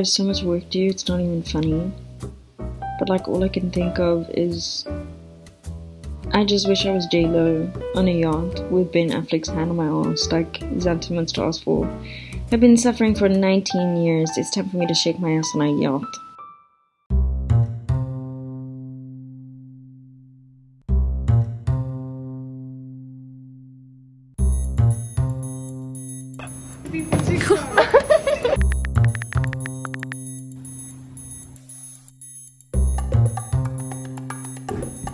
have so much work to do, it's not even funny. But like all I can think of is I just wish I was J-Lo on a yacht with Ben Affleck's hand on my arse. Like, is that too much to ask for? I've been suffering for 19 years. It's time for me to shake my ass on a yacht.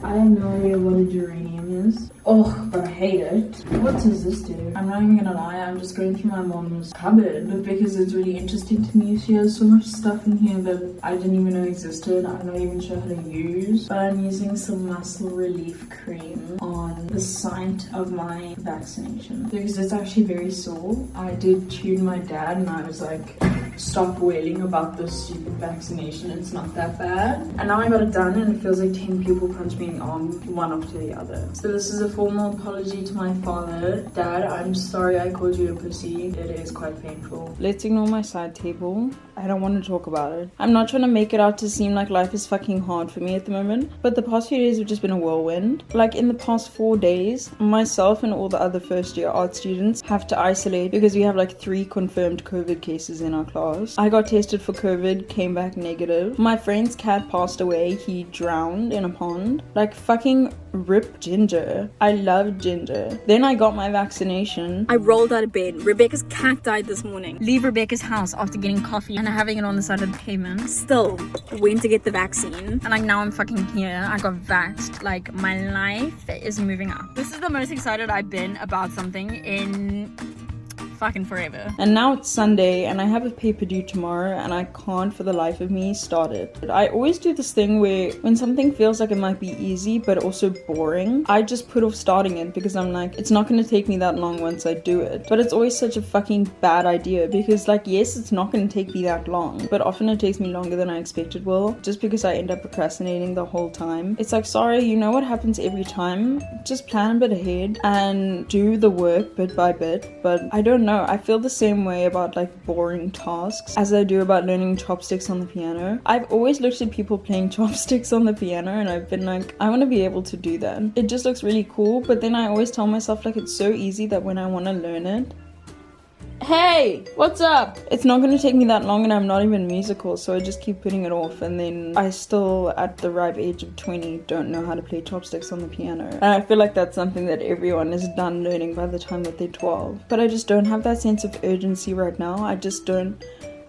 I have no idea what a geranium is. Oh, but I hate it. What does this do? I'm not even gonna lie, I'm just going through my mom's cupboard because it's really interesting to me. She has so much stuff in here that I didn't even know existed. I'm not even sure how to use. But I'm using some muscle relief cream on the site of my vaccination because it's actually very sore. I did tune my dad and I was like, stop wailing about this stupid vaccination, it's not that bad. And now I got it done and it feels like 10 people punched me in the arm, one after the other. So this is a formal apology to my father. Dad, I'm sorry I called you a pussy. It is quite painful. Let's ignore my side table. I don't want to talk about it. I'm not trying to make it out to seem like life is fucking hard for me at the moment, but the past few days have just been a whirlwind. Like in the past 4 days, myself and all the other first year art students have to isolate because we have like 3 confirmed COVID cases in our class. I got tested for COVID, came back negative. My friend's cat passed away. He drowned in a pond. Like fucking rip Ginger. I love Ginger. Then I got my vaccination. I rolled out of bed. Rebecca's cat died this morning. Leave Rebecca's house after getting coffee and having it on the side of the pavement. Still went to get the vaccine. And like now I'm fucking here. I got vaxxed. Like my life is moving up. This is the most excited I've been about something in fucking forever. And now it's Sunday and I have a paper due tomorrow and I can't for the life of me start it. I always do this thing where when something feels like it might be easy but also boring, I just put off starting it because I'm like, it's not going to take me that long once I do it. But it's always such a fucking bad idea because like, yes, it's not going to take me that long, but often it takes me longer than I expect it will, just because I end up procrastinating the whole time. It's like, sorry, you know what happens every time? Just plan a bit ahead and do the work bit by bit. But I don't know, I feel the same way about like boring tasks as I do about learning chopsticks on the piano. I've always looked at people playing chopsticks on the piano and I've been like, I want to be able to do that. It just looks really cool, but then I always tell myself like it's so easy that when I want to learn it, hey, what's up? It's not going to take me that long and I'm not even musical, so I just keep putting it off, and then I still, at the ripe age of 20, don't know how to play chopsticks on the piano. And I feel like that's something that everyone is done learning by the time that they're 12. But I just don't have that sense of urgency right now.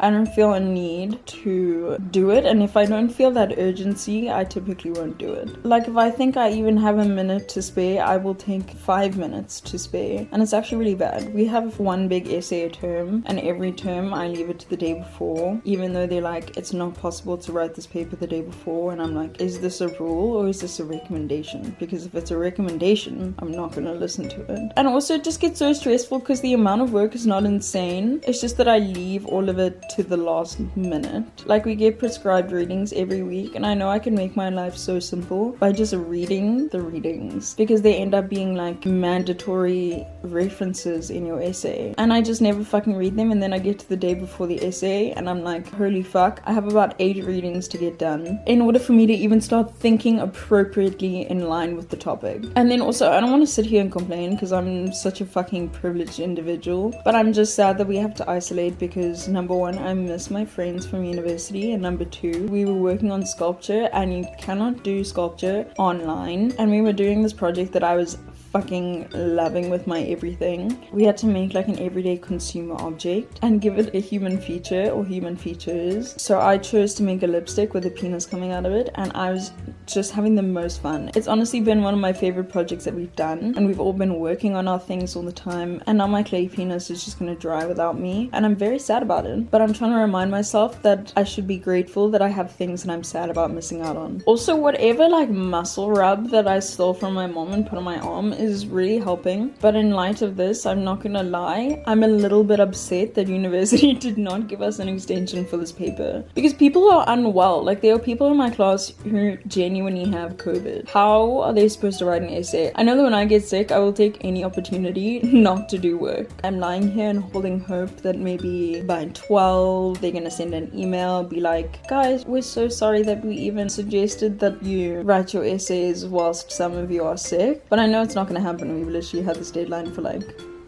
I don't feel a need to do it, and if I don't feel that urgency, I typically won't do it. Like if I think I even have a minute to spare, I will take 5 minutes to spare, and it's actually really bad. We have one big essay a term, and every term I leave it to the day before, even though they're like, it's not possible to write this paper the day before, and I'm like, is this a rule or is this a recommendation? Because if it's a recommendation, I'm not gonna listen to it. And also it just gets so stressful because the amount of work is not insane, it's just that I leave all of it to the last minute. Like we get prescribed readings every week, and I know I can make my life so simple by just reading the readings because they end up being like mandatory references in your essay, and I just never fucking read them. And then I get to the day before the essay and I'm like, holy fuck, I have about 8 readings to get done in order for me to even start thinking appropriately in line with the topic. And then also I don't want to sit here and complain because I'm such a fucking privileged individual, but I'm just sad that we have to isolate because number one, I miss my friends from university, and number 2, we were working on sculpture and you cannot do sculpture online, and we were doing this project that I was fucking loving with my everything. We had to make like an everyday consumer object and give it a human feature or human features. So I chose to make a lipstick with a penis coming out of it, and I was just having the most fun. It's honestly been one of my favorite projects that we've done, and we've all been working on our things all the time, and now my clay penis is just gonna dry without me, and I'm very sad about it. But I'm trying to remind myself that I should be grateful that I have things that I'm sad about missing out on. Also, whatever like muscle rub that I stole from my mom and put on my arm is really helping. But in light of this, I'm not gonna lie, I'm a little bit upset that university did not give us an extension for this paper. Because people are unwell. Like, there are people in my class who genuinely have COVID. How are they supposed to write an essay? I know that when I get sick, I will take any opportunity not to do work. I'm lying here and holding hope that maybe by 12, they're gonna send an email, be like, guys, we're so sorry that we even suggested that you write your essays whilst some of you are sick. But I know it's not gonna happen. We've literally had this deadline for like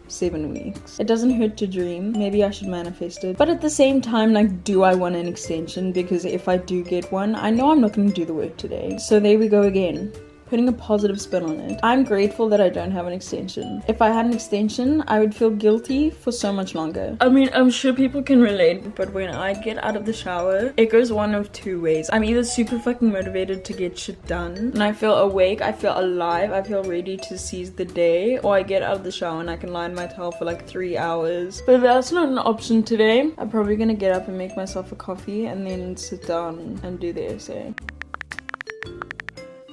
7 weeks. It doesn't hurt to dream. Maybe I should manifest it. But at the same time, like, do I want an extension? Because if I do get one, I know I'm not going to do the work today. So there we go again. Putting a positive spin on it. I'm grateful that I don't have an extension. If I had an extension, I would feel guilty for so much longer. I mean, I'm sure people can relate, but when I get out of the shower, it goes one of two ways. I'm either super fucking motivated to get shit done, and I feel awake, I feel alive, I feel ready to seize the day, or I get out of the shower and I can lie in my towel for like 3 hours. But that's not an option today. I'm probably gonna get up and make myself a coffee and then sit down and do the essay.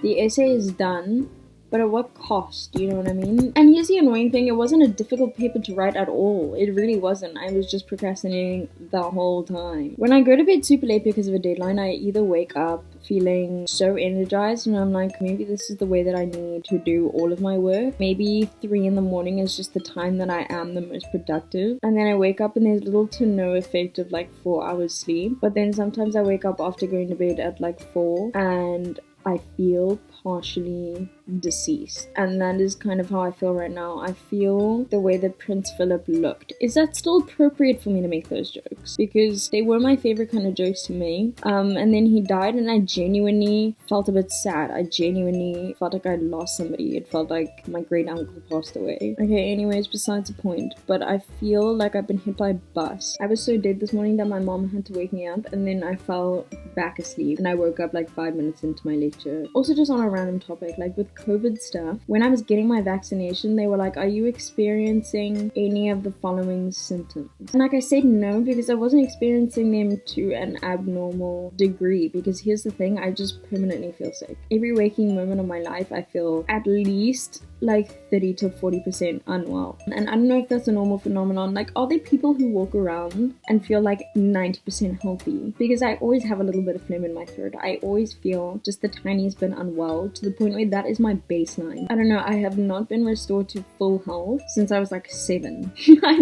The essay is done, but at what cost? You know what I mean? And here's the annoying thing, it wasn't a difficult paper to write at all. It really wasn't. I was just procrastinating the whole time. When I go to bed super late because of a deadline, I either wake up feeling so energized and I'm like, maybe this is the way that I need to do all of my work. Maybe 3 in the morning is just the time that I am the most productive. And then I wake up and there's little to no effect of like 4 hours sleep. But then sometimes I wake up after going to bed at like 4 and I feel partially deceased, and that is kind of how I feel right now. I feel the way that Prince Philip looked. Is that still appropriate for me to make those jokes? Because they were my favorite kind of jokes to make. And then he died and I genuinely felt a bit sad. I genuinely felt like I lost somebody. It felt like my great uncle passed away. Okay, anyways, besides the point. But I feel like I've been hit by a bus. I was so dead this morning that my mom had to wake me up, and then I fell back asleep and I woke up like 5 minutes into my lecture. Also, just on a random topic, like with COVID stuff, when I was getting my vaccination, they were like, are you experiencing any of the following symptoms? And like I said no, because I wasn't experiencing them to an abnormal degree. Because here's the thing, I just permanently feel sick. Every waking moment of my life, I feel at least like 30 to 40% unwell. And I don't know if that's a normal phenomenon. Like, are there people who walk around and feel like 90% healthy? Because I always have a little bit of phlegm in my throat. I always feel just the tiniest bit unwell, to the point where that is my baseline. I don't know, I have not been restored to full health since I was like 7.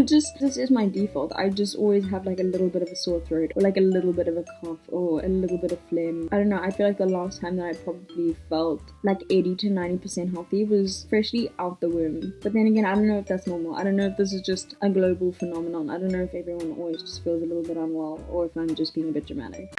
This is my default. I just always have like a little bit of a sore throat, or like a little bit of a cough, or a little bit of phlegm. I don't know, I feel like the last time that I probably felt like 80 to 90% healthy was freshly out the womb. But then again, I don't know if that's normal. I don't know if this is just a global phenomenon. I don't know if everyone always just feels a little bit unwell, or if I'm just being a bit dramatic.